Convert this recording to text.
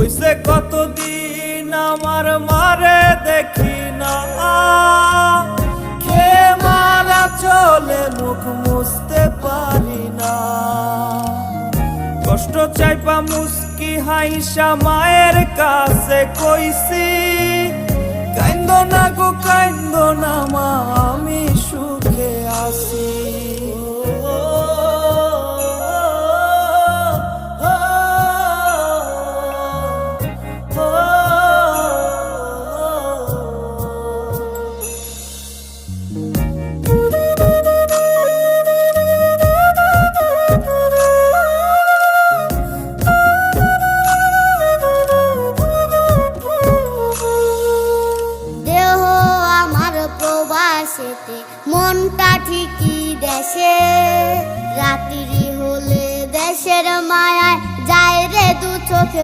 হইছে কতদিন আমার মারে দেখি না, খে মারা চলে মুখ মুছতে পারি না। কষ্ট চাইপা মুস্কি হাইসা মায়ের কাছে কইছি, কাইন্দো না গো কাইন্দো না মা, আমি সুখে আছি। মনটা ঠিকই দেশে, রাত্রি হলে দেশের মায়ায় যায় রে দু চোখে।